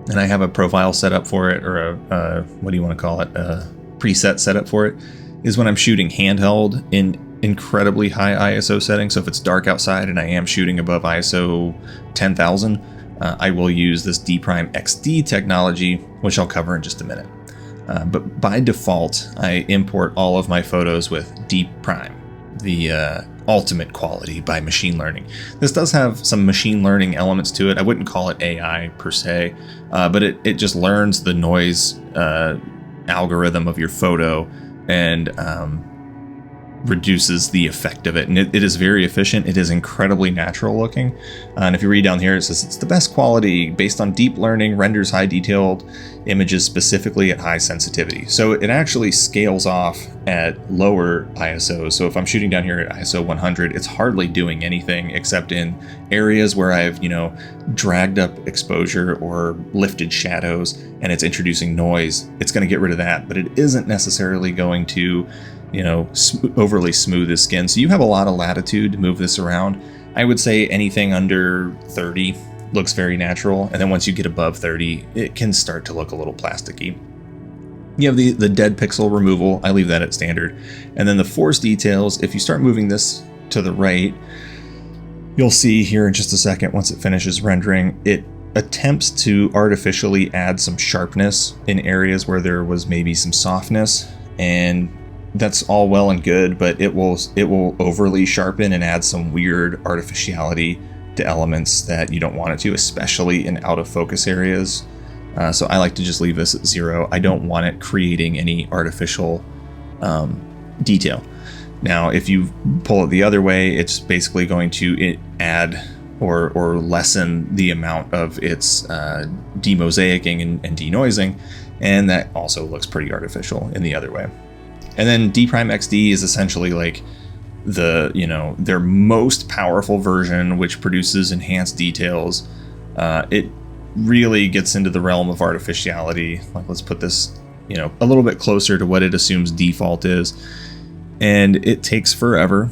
and I have a profile set up for it, or a what do you want to call it, a preset set up for it, is when I'm shooting handheld in incredibly high ISO settings. So if it's dark outside and I am shooting above ISO 10,000, I will use this dprime XD technology, which I'll cover in just a minute. But by default, I import all of my photos with dprime, the ultimate quality by machine learning. This does have some machine learning elements to it. I wouldn't call it AI per se, but it just learns the noise algorithm of your photo and reduces the effect of it. And it is very efficient. It is incredibly natural looking. And if you read down here, it says it's the best quality based on deep learning, renders high detailed images specifically at high sensitivity. So it actually scales off at lower ISOs. So if I'm shooting down here at ISO 100, it's hardly doing anything except in areas where I've, dragged up exposure or lifted shadows and it's introducing noise. It's going to get rid of that, but it isn't necessarily going to overly smooth the skin. So you have a lot of latitude to move this around. I would say anything under 30 looks very natural. And then once you get above 30, it can start to look a little plasticky. You have the dead pixel removal. I leave that at standard. And then the force details, if you start moving this to the right, you'll see here in just a second, once it finishes rendering, it attempts to artificially add some sharpness in areas where there was maybe some softness. And that's all well and good, but it will overly sharpen and add some weird artificiality to elements that you don't want it to, especially in out of focus areas. So I like to just leave this at 0. I don't want it creating any artificial detail. Now, if you pull it the other way, it's basically going to add or lessen the amount of its demosaicing and denoising, and that also looks pretty artificial in the other way. And then D Prime XD is essentially like their most powerful version, which produces enhanced details. It really gets into the realm of artificiality. Like, let's put this, a little bit closer to what it assumes default is. And it takes forever.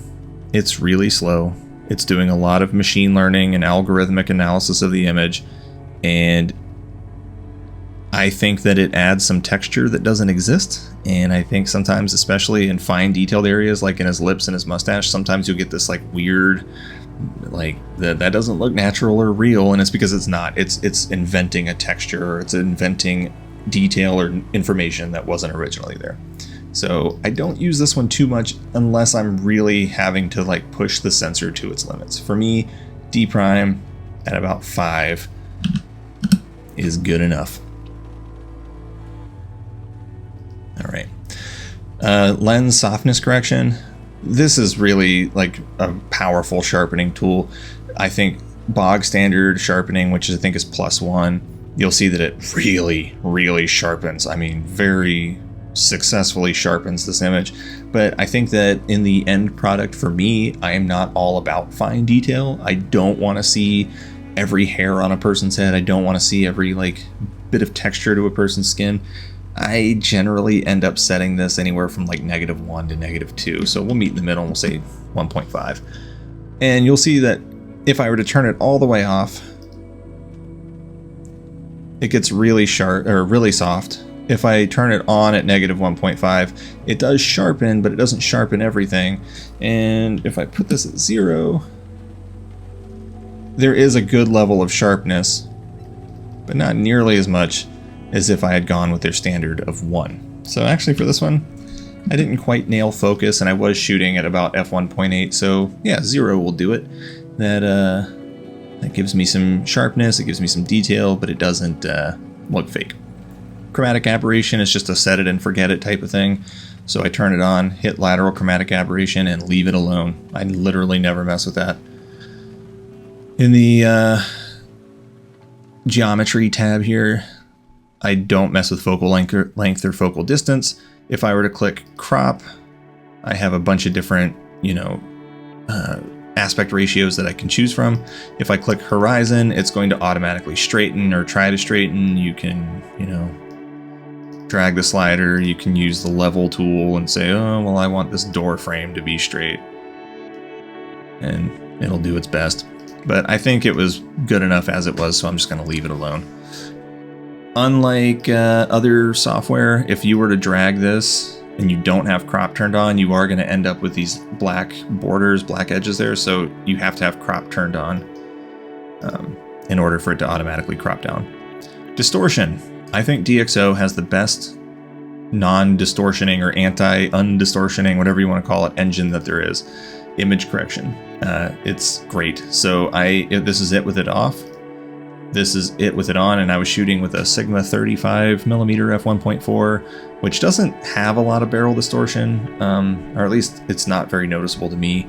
It's really slow. It's doing a lot of machine learning and algorithmic analysis of the image. And I think that it adds some texture that doesn't exist. And I think sometimes, especially in fine detailed areas, like in his lips and his mustache, sometimes you'll get this like weird, like that doesn't look natural or real, and it's because it's not. It's inventing a texture, or it's inventing detail or information that wasn't originally there. So I don't use this one too much unless I'm really having to like push the sensor to its limits. For me, D Prime at about 5 is good enough. All right. Lens softness correction. This is really like a powerful sharpening tool. I think bog standard sharpening, which I think is +1, you'll see that it really, really sharpens. I mean, very successfully sharpens this image. But I think that in the end product, for me, I am not all about fine detail. I don't want to see every hair on a person's head. I don't want to see every like bit of texture to a person's skin. I generally end up setting this anywhere from like -1 to -2. So we'll meet in the middle and we'll say 1.5. And you'll see that if I were to turn it all the way off, it gets really sharp or really soft. If I turn it on at -1.5, it does sharpen, but it doesn't sharpen everything. And if I put this at 0, there is a good level of sharpness, but not nearly as much as if I had gone with their standard of 1. So actually for this one, I didn't quite nail focus, and I was shooting at about f1.8, so yeah, 0 will do it. That gives me some sharpness, it gives me some detail, but it doesn't look fake. Chromatic aberration is just a set it and forget it type of thing. So I turn it on, hit lateral chromatic aberration, and leave it alone. I literally never mess with that. In the geometry tab here, I don't mess with focal length or focal distance. If I were to click crop, I have a bunch of different, aspect ratios that I can choose from. If I click horizon, it's going to automatically straighten or try to straighten. You can, drag the slider. You can use the level tool and say, oh, well, I want this door frame to be straight. And it'll do its best. But I think it was good enough as it was, so I'm just going to leave it alone. Unlike other software, if you were to drag this and you don't have crop turned on, you are going to end up with these black borders, black edges there. So you have to have crop turned on in order for it to automatically crop down. Distortion. I think DxO has the best non-distortioning or anti-undistortioning, whatever you want to call it, engine that there is. Image correction. It's great. So this is it with it off. This is it with it on, and I was shooting with a Sigma 35mm f1.4, which doesn't have a lot of barrel distortion, or at least it's not very noticeable to me,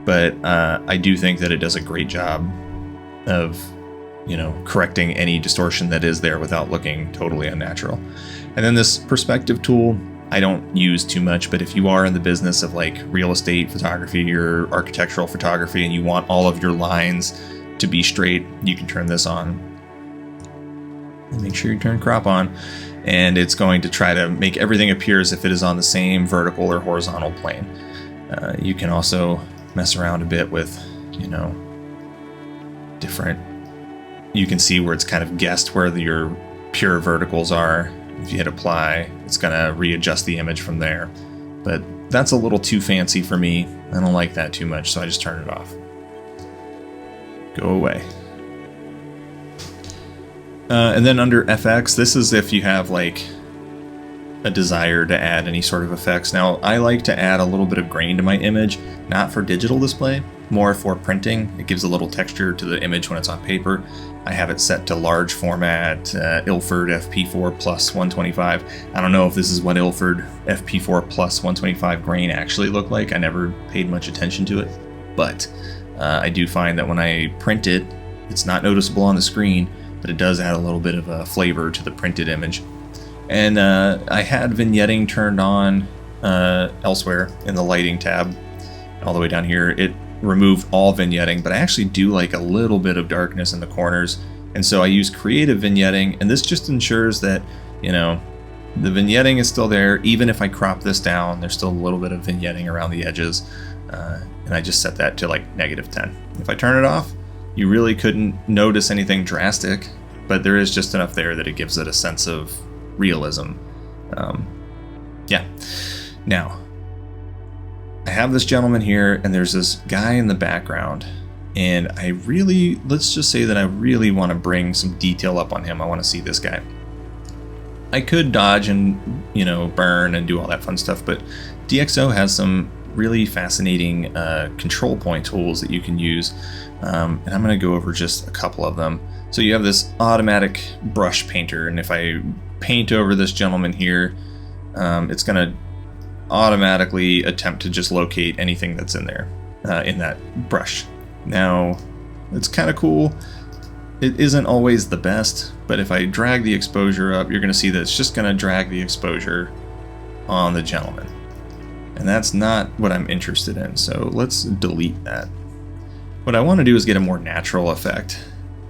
but I do think that it does a great job of, correcting any distortion that is there without looking totally unnatural. And then this perspective tool, I don't use too much, but if you are in the business of like real estate photography or architectural photography and you want all of your lines to be straight, you can turn this on. And make sure you turn crop on, and it's going to try to make everything appear as if it is on the same vertical or horizontal plane. You can also mess around a bit with, different. You can see where it's kind of guessed where your pure verticals are. If you hit apply, it's going to readjust the image from there. But that's a little too fancy for me. I don't like that too much, so I just turn it off. Go away. And then under FX, this is if you have like a desire to add any sort of effects. Now, I like to add a little bit of grain to my image, not for digital display, more for printing. It gives a little texture to the image when it's on paper. I have it set to large format, Ilford FP4 plus 125. I don't know if this is what Ilford FP4 plus 125 grain actually look like. I never paid much attention to it, but I do find that when I print it, it's not noticeable on the screen, but it does add a little bit of a flavor to the printed image. And I had vignetting turned on elsewhere in the lighting tab, all the way down here. It removed all vignetting, but I actually do like a little bit of darkness in the corners, and so I use creative vignetting, and this just ensures that, you know, the vignetting is still there. Even if I crop this down, there's still a little bit of vignetting around the edges, and I just set that to like -10. If I turn it off, you really couldn't notice anything drastic, but there is just enough there that it gives it a sense of realism. Yeah. Now, I have this gentleman here, and there's this guy in the background, and let's just say that I really want to bring some detail up on him. I want to see this guy. I could dodge and, you know, burn and do all that fun stuff, but DxO has some really fascinating control point tools that you can use, and I'm going to go over just a couple of them. So you have this automatic brush painter, and if I paint over this gentleman here, it's going to automatically attempt to just locate anything that's in there, in that brush. Now, it's kind of cool. It isn't always the best, but if I drag the exposure up, you're going to see that it's just going to drag the exposure on the gentleman. And that's not what I'm interested in, so let's delete that. What I want to do is get a more natural effect,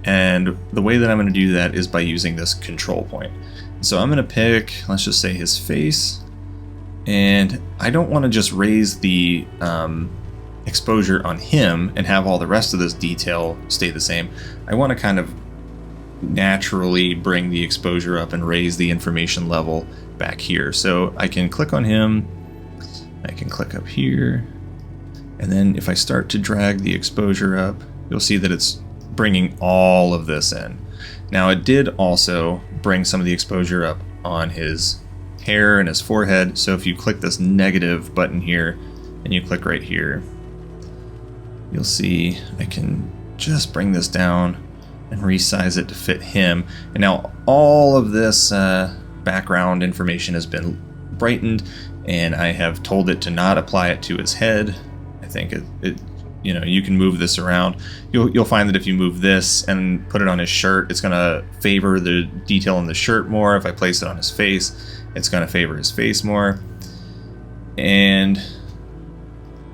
and the way that I'm going to do that is by using this control point. So I'm going to pick, let's just say, his face, and I don't want to just raise the exposure on him and have all the rest of this detail stay the same. I want to kind of naturally bring the exposure up and raise the information level back here. So I can click on him, I can click up here, and then if I start to drag the exposure up, you'll see that it's bringing all of this in. Now, it did also bring some of the exposure up on his hair and his forehead, so if you click this negative button here and you click right here, you'll see I can just bring this down and resize it to fit him. And now all of this background information has been brightened, and I have told it to not apply it to his head. I think it you know, you can move this around. You'll find that if you move this and put it on his shirt, it's going to favor the detail in the shirt more. If I place it on his face, it's going to favor his face more. And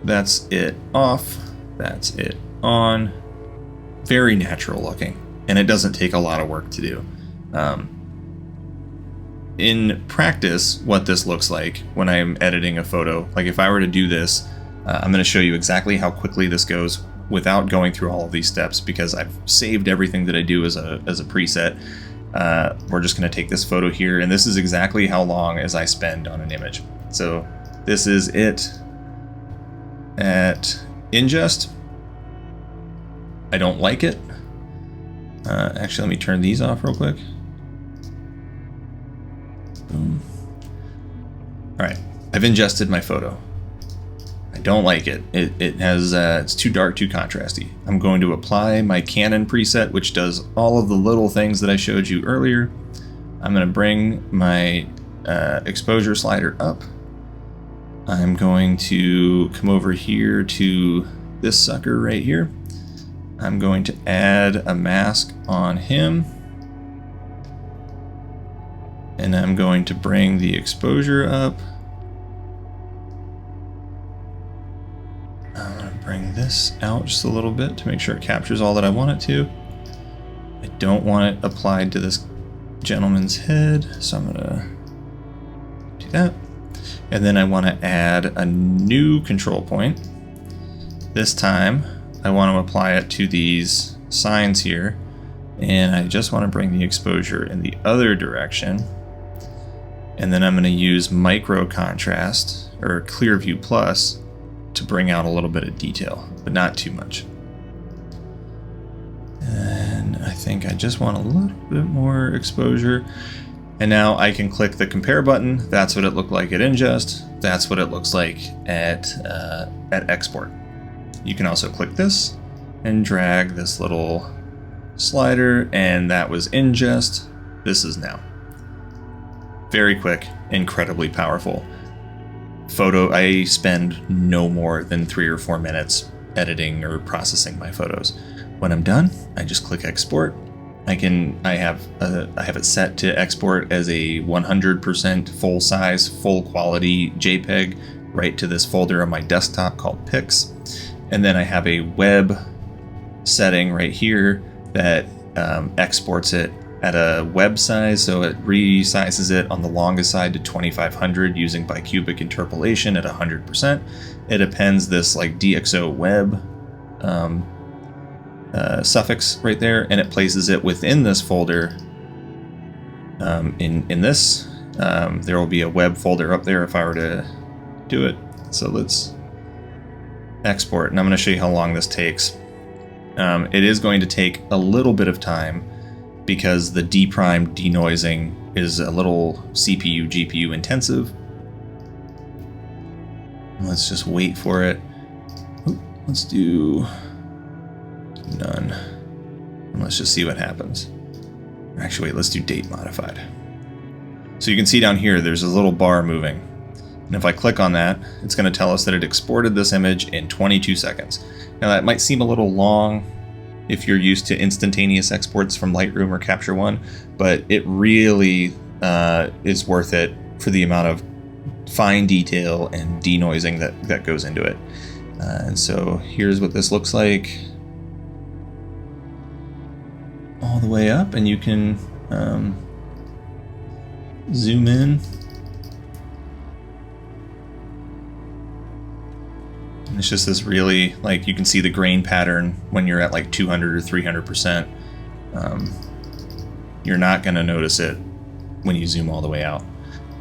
that's it off. That's it on. Very natural looking, and it doesn't take a lot of work to do. In practice, what this looks like when I'm editing a photo, like if I were to do this, I'm going to show you exactly how quickly this goes without going through all of these steps, because I've saved everything that I do as a preset. We're just going to take this photo here, and this is exactly how long as I spend on an image. So this is it at ingest. I don't like it. Actually, let me turn these off real quick. Boom. All right, I've ingested my photo. I don't like it. It has it's too dark, too contrasty. I'm going to apply my Canon preset, which does all of the little things that I showed you earlier. I'm going to bring my exposure slider up. I'm going to come over here to this sucker right here. I'm going to add a mask on him, and I'm going to bring the exposure up. I'm going to bring this out just a little bit to make sure it captures all that I want it to. I don't want it applied to this gentleman's head, so I'm going to do that. And then I want to add a new control point. This time, I want to apply it to these signs here, and I just want to bring the exposure in the other direction, And then I'm going to use micro contrast or Clearview Plus to bring out a little bit of detail, but not too much. And I think I just want a little bit more exposure. And now I can click the compare button. That's what it looked like at ingest. That's what it looks like at export. You can also click this and drag this little slider, and that was ingest. This is now. Very quick, incredibly powerful. Photo, I spend no more than 3 or 4 minutes editing or processing my photos. When I'm done, I just click export. I have it set to export as a 100% full size, full quality JPEG right to this folder on my desktop called Pics. And then I have a web setting right here that exports it at a web size, so it resizes it on the longest side to 2500 using bicubic interpolation at 100%. It appends this like DxO web suffix right there, and it places it within this folder. In this, there will be a web folder up there if I were to do it. So let's export, and I'm going to show you how long this takes. It is going to take a little bit of time because the D-prime denoising is a little CPU, GPU intensive. Let's just wait for it. Let's do none. And let's just see what happens. Actually, wait, let's do date modified. So you can see down here, there's a little bar moving. And if I click on that, it's going to tell us that it exported this image in 22 seconds. Now that might seem a little long if you're used to instantaneous exports from Lightroom or Capture One, but it really is worth it for the amount of fine detail and denoising that goes into it. And so here's what this looks like all the way up, and you can zoom in. And it's just this really, like, you can see the grain pattern when you're at like 200 or 300%. You're not going to notice it when you zoom all the way out.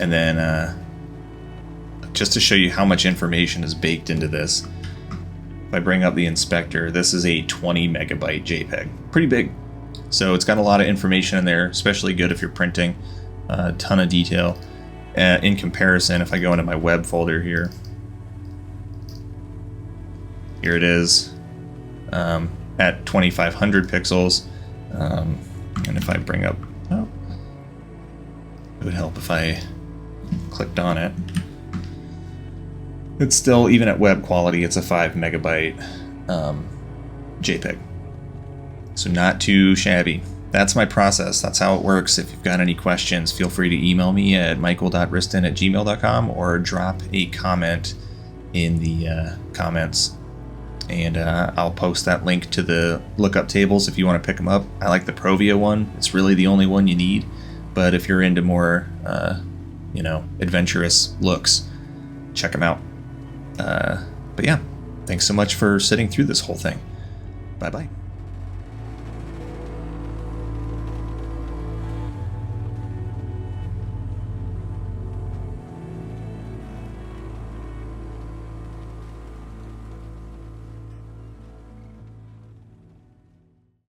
And then just to show you how much information is baked into this, if I bring up the inspector, this is a 20 megabyte JPEG. Pretty big. So it's got a lot of information in there, especially good if you're printing. A ton of detail. In comparison, if I go into my web folder here, here it is at 2500 pixels. And if I bring up, oh, it would help if I clicked on it. It's still, even at web quality, it's a 5 megabyte JPEG. So not too shabby. That's my process. That's how it works. If you've got any questions, feel free to email me at michael.riston@gmail.com or drop a comment in the comments. And I'll post that link to the lookup tables if you want to pick them up. I like the Provia one. It's really the only one you need. But if you're into more, adventurous looks, check them out. But yeah, thanks so much for sitting through this whole thing. Bye-bye.